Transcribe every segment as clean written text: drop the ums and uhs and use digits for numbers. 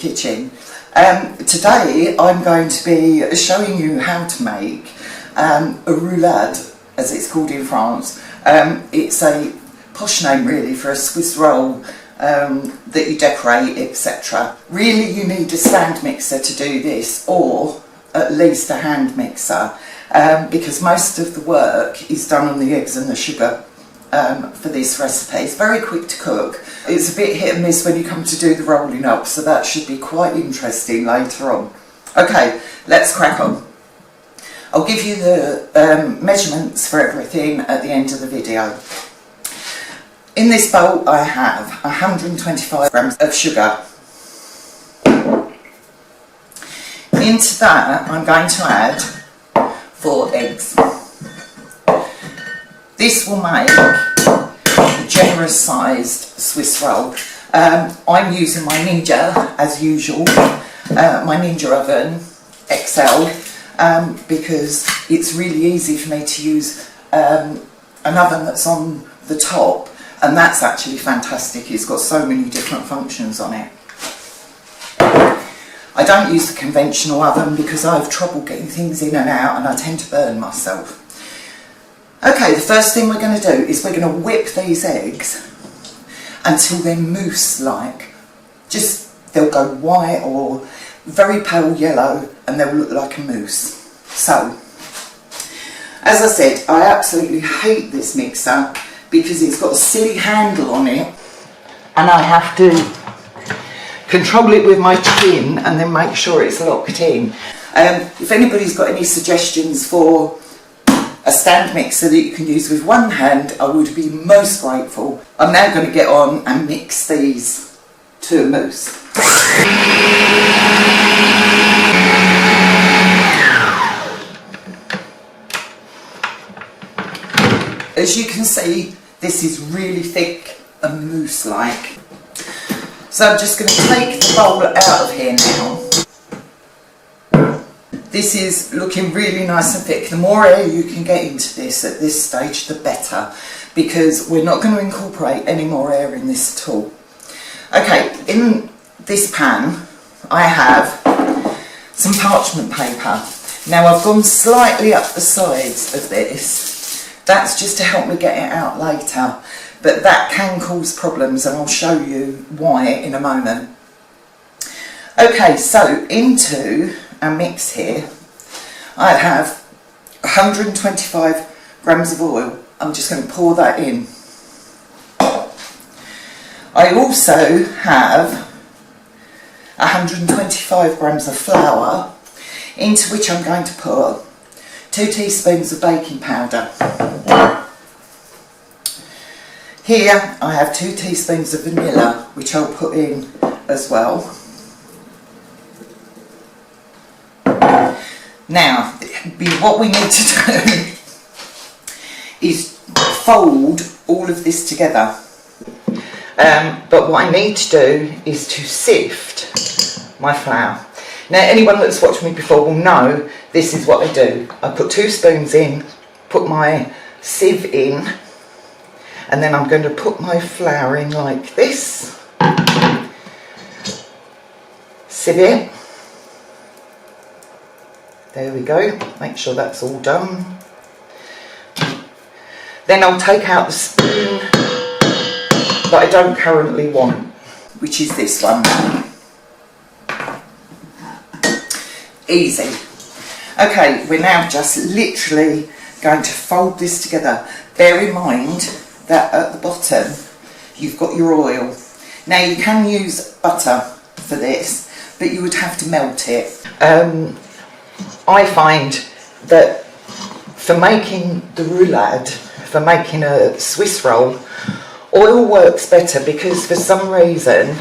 kitchen. Today I'm going to be showing you how to make a roulade, as it's called in France. It's a posh name really for a Swiss roll that you decorate, etc. Really you need a stand mixer to do this, or at least a hand mixer, because most of the work is done on the eggs and the sugar for this recipe. It's very quick to cook. It's a bit hit and miss when you come to do the rolling up, so that should be quite interesting later on. Okay, let's crack on. I'll give you the measurements for everything at the end of the video. In this bowl I have 125 grams of sugar. Into that I'm going to add 4 eggs. This will make a generous sized Swiss roll. I'm using my Ninja as usual, my Ninja oven XL, because it's really easy for me to use an oven that's on the top, and that's actually fantastic. It's got so many different functions on it. I don't use the conventional oven because I have trouble getting things in and out and I tend to burn myself. Okay, the first thing we're going to do is we're going to whip these eggs until they're mousse-like. Just, they'll go white or very pale yellow and they'll look like a mousse. So, as I said, I absolutely hate this mixer because it's got a silly handle on it and I have to control it with my chin and then make sure it's locked in. If anybody's got any suggestions for a stand mixer that you can use with one hand, I would be most grateful. I'm now going to get on and mix these to a mousse. As you can see, this is really thick and mousse-like. So I'm just going to take the bowl out of here now. This is looking really nice and thick. The more air you can get into this at this stage, the better, because we're not going to incorporate any more air in this at all. Okay, in this pan I have some parchment paper. Now I've gone slightly up the sides of this. That's just to help me get it out later, but that can cause problems and I'll show you why in a moment. Okay, so into our mix here I have 125 grams of oil. I'm just going to pour that in. I also have 125 grams of flour, into which I'm going to put 2 teaspoons of baking powder. Here I have 2 teaspoons of vanilla, which I'll put in as well. Now, what we need to do is fold all of this together. But what I need to do is to sift my flour. Now, anyone that's watched me before will know this is what I do. I put 2 spoons in, put my sieve in, and then I'm going to put my flour in like this. Sieve it. There we go, make sure that's all done. Then I'll take out the spoon that I don't currently want, which is this one. Easy. Okay, we're now just literally going to fold this together. Bear in mind that at the bottom you've got your oil. Now you can use butter for this, but you would have to melt it. I find that for making the roulade, for making a Swiss roll, oil works better because for some reason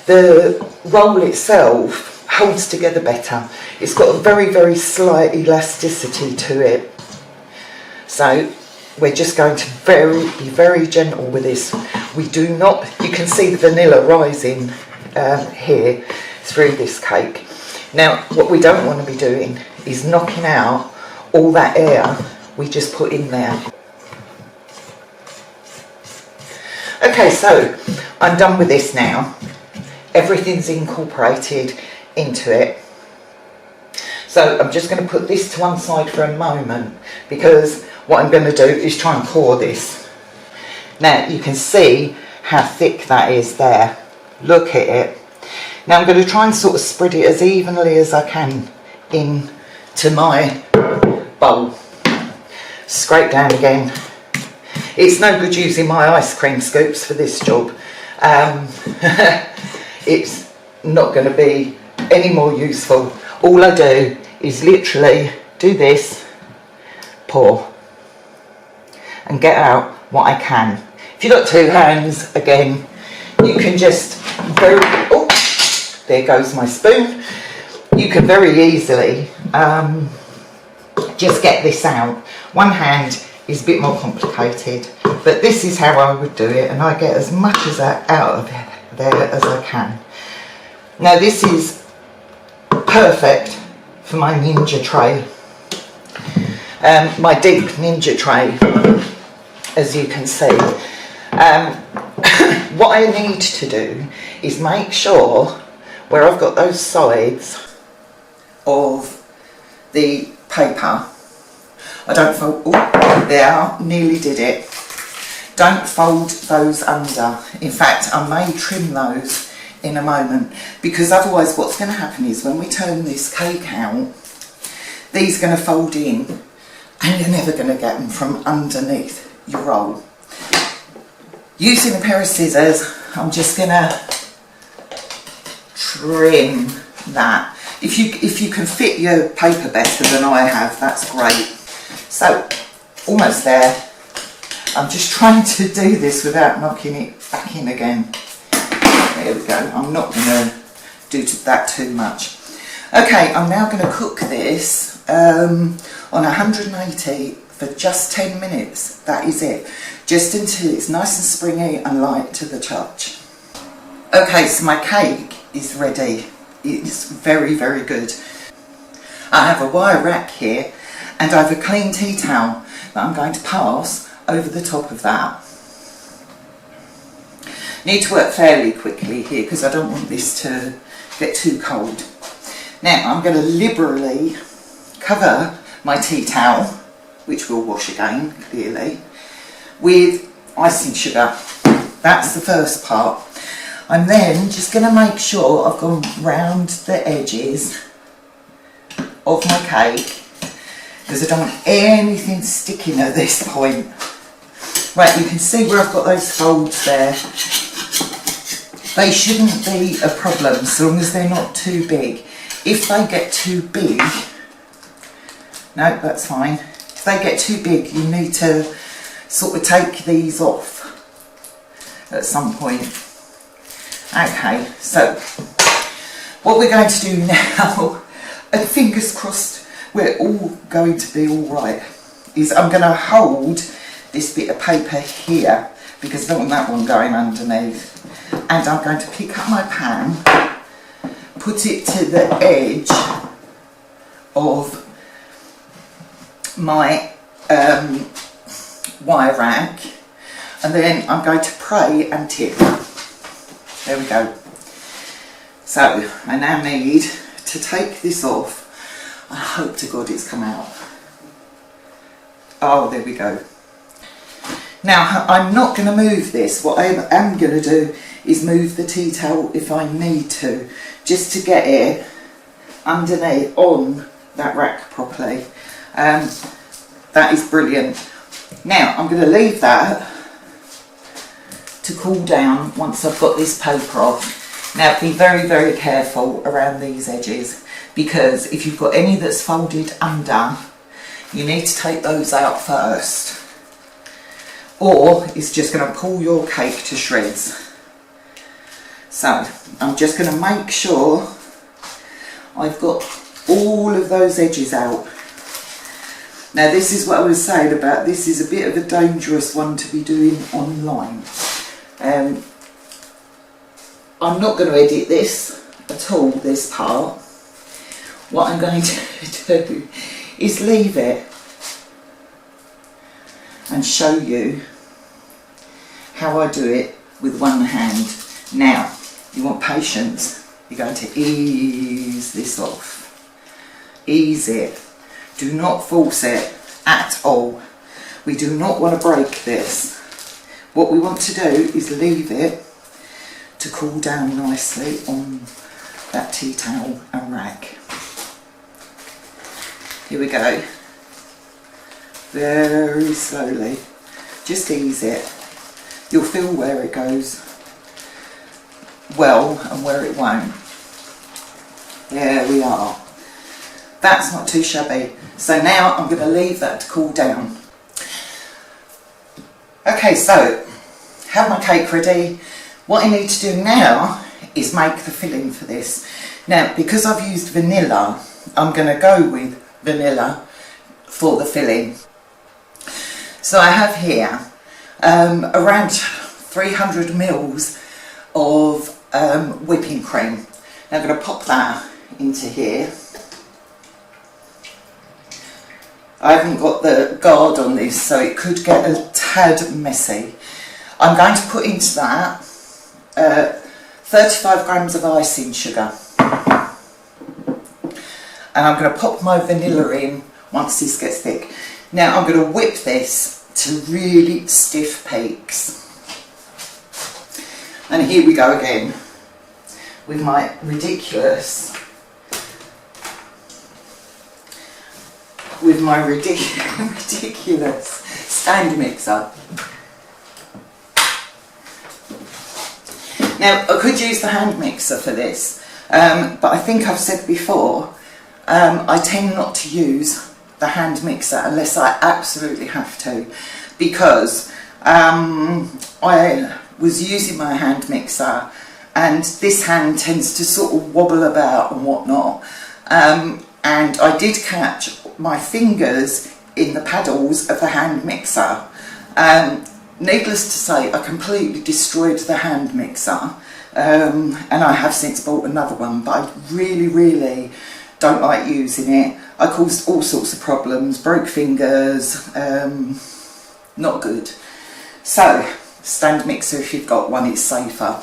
the roll itself holds together better. It's got a very, very slight elasticity to it. So we're just going to be very gentle with this. We do not, you can see the vanilla rising here through this cake. Now, what we don't want to be doing is knocking out all that air we just put in there. Okay, so I'm done with this now. everything's incorporated into it. So I'm just going to put this to one side for a moment, because what I'm going to do is try and pour this. Now you can see how thick that is there. Look at it. Now I'm going to try and sort of spread it as evenly as I can into my bowl. Scrape down again. It's no good using my ice cream scoops for this job. It's not going to be any more useful. All I do is literally do this, pour, and get out what I can. If you've got two hands, again, you can just oh, there goes my spoon. You can very easily just get this out. One hand is a bit more complicated, but this is how I would do it, and I get as much as that out of there as I can. Now this is perfect for my Ninja tray, my deep Ninja tray, as you can see. What I need to do is make sure where I've got those sides of the paper, I don't fold, oh, there, nearly did it. Don't fold those under. In fact, I may trim those in a moment, because otherwise what's going to happen is when we turn this cake out, these are going to fold in and you're never going to get them from underneath your roll. Using a pair of scissors, I'm just going to trim that. If you can fit your paper better than I have, that's great. So, almost there. I'm just trying to do this without knocking it back in again. There we go. I'm not going to do that too much. Okay, I'm now going to cook this on 180 for just 10 minutes. That is it. Just until it's nice and springy and light to the touch. Okay, so my cake is ready. It's very, very good. I have a wire rack here, and I have a clean tea towel that I'm going to pass over the top of that. Need to work fairly quickly here because I don't want this to get too cold. Now I'm going to liberally cover my tea towel, which we'll wash again, clearly, with icing sugar. That's the first part. I'm then just going to make sure I've gone round the edges of my cake, because I don't want anything sticking at this point. Right, you can see where I've got those folds there. They shouldn't be a problem so long as they're not too big. If they get too big, no, that's fine. If they get too big, you need to sort of take these off at some point. Okay, so what we're going to do now, and fingers crossed we're all going to be all right, is I'm going to hold this bit of paper here because I don't want that one going underneath, and I'm going to pick up my pan, put it to the edge of my wire rack, and then I'm going to pray and tip. There we go. So I now need to take this off. I hope to God it's come out. Oh, there we go. Now I'm not going to move this. What I am going to do is move the tea towel if I need to, just to get it underneath on that rack properly. That is brilliant. Now I'm going to leave that to cool down once I've got this paper off. Now be very, very careful around these edges, because if you've got any that's folded under, you need to take those out first, or it's just going to pull your cake to shreds. So I'm just going to make sure I've got all of those edges out. Now this is what I was saying about, this is a bit of a dangerous one to be doing online. I'm not going to edit this at all, this part. What I'm going to do is leave it and show you how I do it with one hand. Now, You want patience. You're going to ease this off. Ease it. Do not force it at all. We do not want to break this. What we want to do is leave it to cool down nicely on that tea towel and rag. Here we go. Very slowly. Just ease it. You'll feel where it goes well and where it won't. There we are. That's not too shabby. So now I'm going to leave that to cool down. Okay, so have my cake ready. What I need to do now is make the filling for this. Now, because I've used vanilla, I'm going to go with vanilla for the filling. So I have here around 300 mils of whipping cream. Now I'm going to pop that into here. I haven't got the guard on this, so it could get a tad messy. I'm going to put into that 35 grams of icing sugar. And I'm going to pop my vanilla in once this gets thick. Now I'm going to whip this to really stiff peaks. And here we go again with my ridiculous stand mixer. Now I could use the hand mixer for this, but I think I've said before, I tend not to use the hand mixer unless I absolutely have to, because I was using my hand mixer and this hand tends to sort of wobble about and whatnot, and I did catch my fingers in the paddles of the hand mixer. Needless to say, I completely destroyed the hand mixer, and I have since bought another one, but I really don't like using it. I caused all sorts of problems, broke fingers, not good. So, stand mixer if you've got one, it's safer.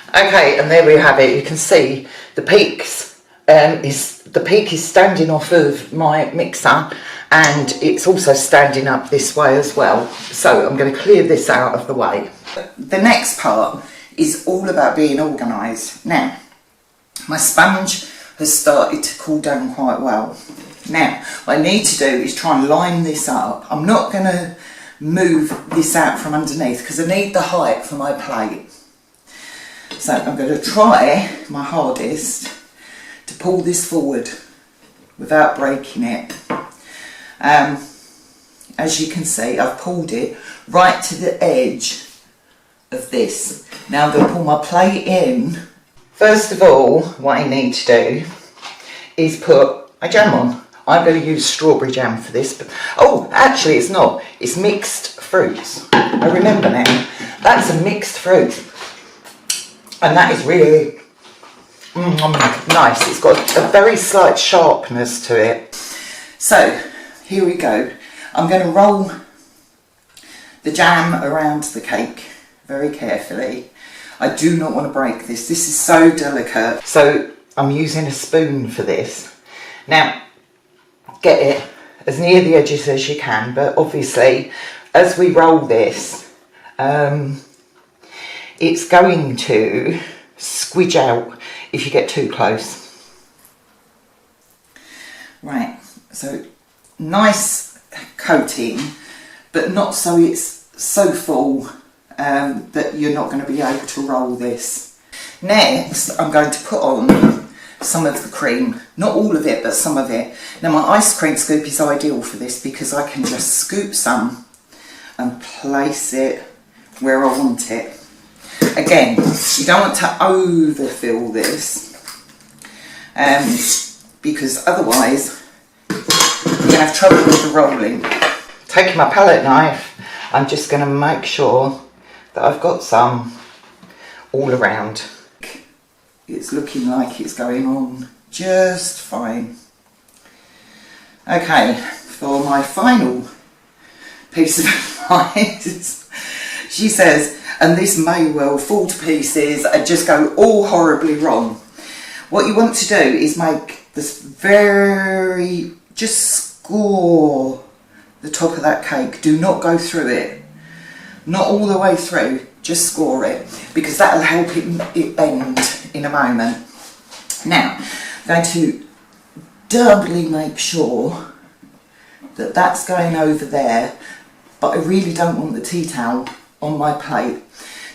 Okay, and there we have it. You can see the peaks. The peak is standing off of my mixer, and it's also standing up this way as well. So I'm going to clear this out of the way. The next part is all about being organised. Now, my sponge has started to cool down quite well. Now, what I need to do is try and line this up. I'm not going to move this out from underneath because I need the height for my plate. So I'm going to try my hardest to pull this forward without breaking it. As you can see, I've pulled it right to the edge of this. Now I'm going to pull my plate in. First of all, what I need to do is put a jam on. I'm going to use strawberry jam for this, but oh, actually it's not. It's mixed fruits. I remember now. That's a mixed fruit. And that is really nice. It's got a very slight sharpness to it. So, here we go. I'm going to roll the jam around the cake very carefully. I do not want to break this. This is so delicate. So, I'm using a spoon for this. Now, get it as near the edges as you can, but obviously, as we roll this, it's going to squidge out if you get too close. Right, so nice coating, but not so it's so full that you're not going to be able to roll this. Next, I'm going to put on some of the cream. Not all of it, but some of it. Now my ice cream scoop is ideal for this because I can just scoop some and place it where I want it. Again, you don't want to overfill this because otherwise you're going to have trouble with the rolling. Taking my palette knife, I'm just going to make sure that I've got some all around. It's looking like it's going on just fine. Okay, for my final piece of advice. She says, and this may well fall to pieces and just go all horribly wrong. What you want to do is make this just score the top of that cake. Do not go through it. Not all the way through, just score it, because that'll help it bend in a moment. Now, I'm going to doubly make sure that that's going over there, but I really don't want the tea towel on my plate,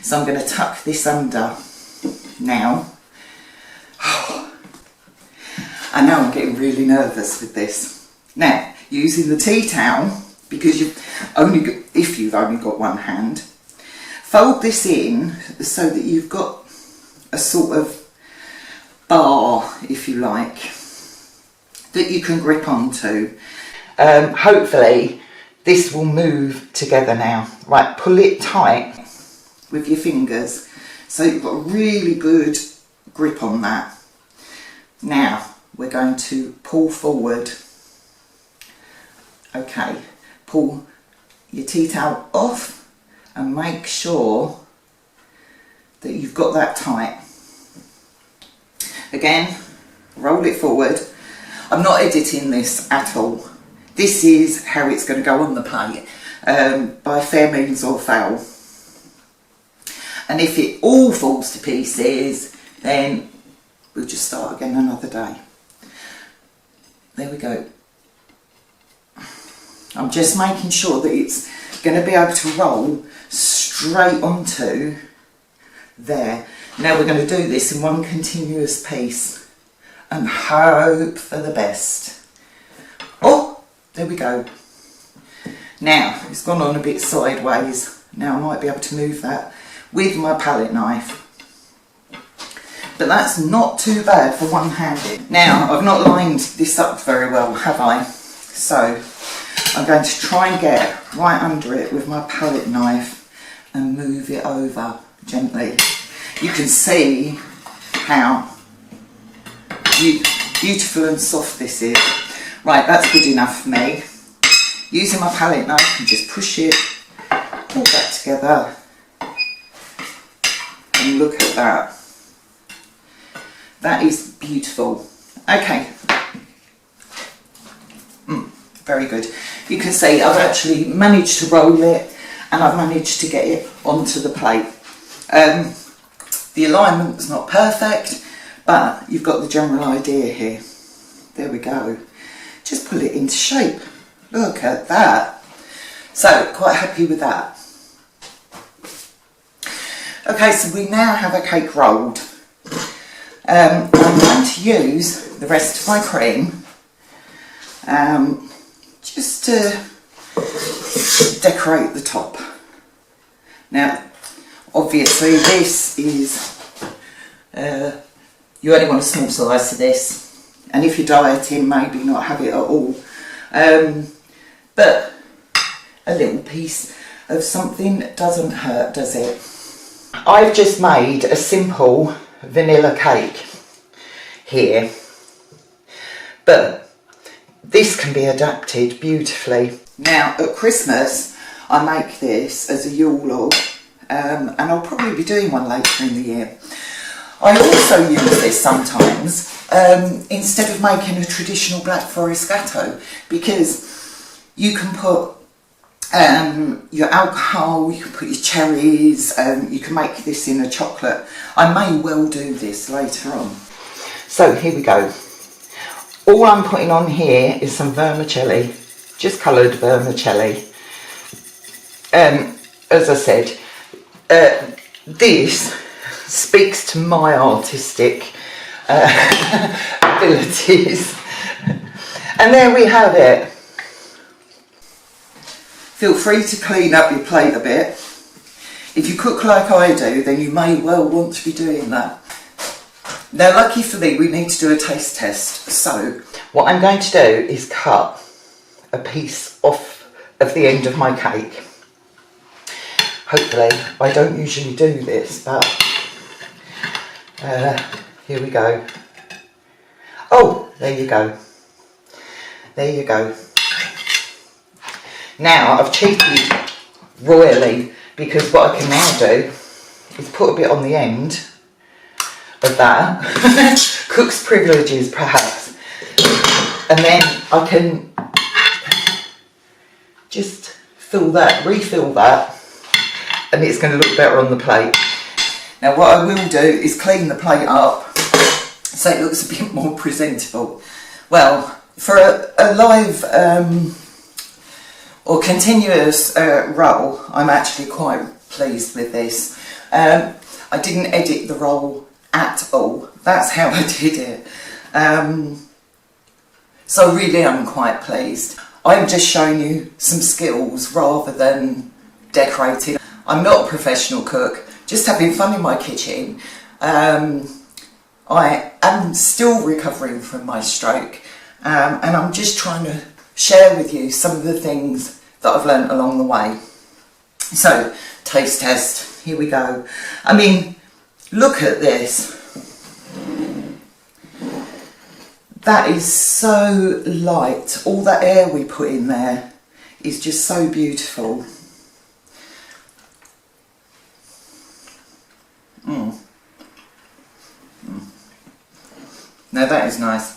so I'm going to tuck this under now. I know I'm getting really nervous with this. Now, using the tea towel, because if you've only got one hand, fold this in so that you've got a sort of bar, if you like, that you can grip onto. Hopefully this will move together now. Right, pull it tight with your fingers so you've got a really good grip on that. Now we're going to pull forward. Okay, pull your tea towel off and make sure that you've got that tight. Again, roll it forward. I'm not editing this at all. This is how it's going to go on the plate, by fair means or foul. And if it all falls to pieces, then we'll just start again another day. There we go. I'm just making sure that it's going to be able to roll straight onto there. Now we're going to do this in one continuous piece and hope for the best. Oh, there we go. Now it's gone on a bit sideways. Now I might be able to move that with my palette knife. But that's not too bad for one-handed. Now I've not lined this up very well, have I? So I'm going to try and get right under it with my palette knife and move it over gently. You can see how beautiful and soft this is. Right, that's good enough for me. Using my palette knife, and just push it, pull that together, and look at that. That is beautiful. Okay. Very good. You can see I've actually managed to roll it and I've managed to get it onto the plate. The alignment's not perfect, but you've got the general idea here. There we go. Just pull it into shape. Look at that. So, quite happy with that. Okay, so we now have a cake rolled. I'm going to use the rest of my cream just to decorate the top. Now, obviously this is, you only want a small size of this, and if you're dieting, maybe not have it at all. But a little piece of something doesn't hurt, does it? I've just made a simple vanilla cake here, but this can be adapted beautifully. Now at Christmas I make this as a Yule log, and I'll probably be doing one later in the year. I also use this sometimes instead of making a traditional Black Forest Gateau, because you can put your alcohol, you can put your cherries, you can make this in a chocolate. I may well do this later on. So here we go. All I'm putting on here is some vermicelli, just coloured vermicelli. As I said, this speaks to my artistic abilities. And there we have it. Feel free to clean up your plate a bit. If you cook like I do, then you may well want to be doing that. Now, lucky for me, we need to do a taste test. So what I'm going to do is cut a piece off of the end of my cake. Hopefully, I don't usually do this, but here we go. Oh, there you go. There you go. Now I've cheated royally, because what I can now do is put a bit on the end of that, cook's privileges perhaps, and then I can just fill that, refill that, and it's going to look better on the plate. Now what I will do is clean the plate up so it looks a bit more presentable. Well, for a live or continuous roll, I'm actually quite pleased with this. I didn't edit the roll at all. That's how I did it. So really I'm quite pleased. I'm just showing you some skills rather than decorating. I'm not a professional cook, just having fun in my kitchen. I am still recovering from my stroke, and I'm just trying to share with you some of the things that I've learnt along the way. So, taste test, here we go. I mean, look at this. That is so light. All that air we put in there is just so beautiful. Now that is nice.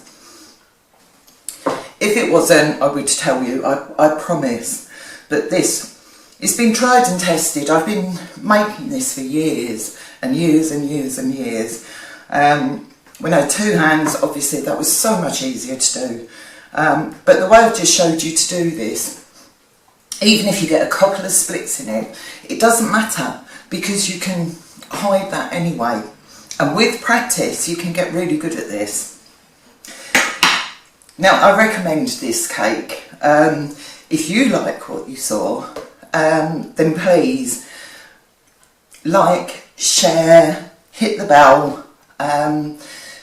If it wasn't, I would tell you, I promise. But this, it's been tried and tested. I've been making this for years and years and years and years. When I had two hands, obviously that was so much easier to do. But the way I've just showed you to do this, even if you get a couple of splits in it, it doesn't matter, because you can hide that anyway. And with practice, you can get really good at this. Now, I recommend this cake. If you like what you saw, then please like, share, hit the bell,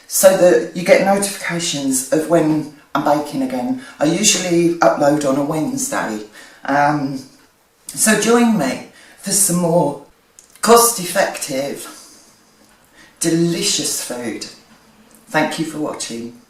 so that you get notifications of when I'm baking again. I usually upload on a Wednesday. So join me for some more cost-effective, delicious food. Thank you for watching.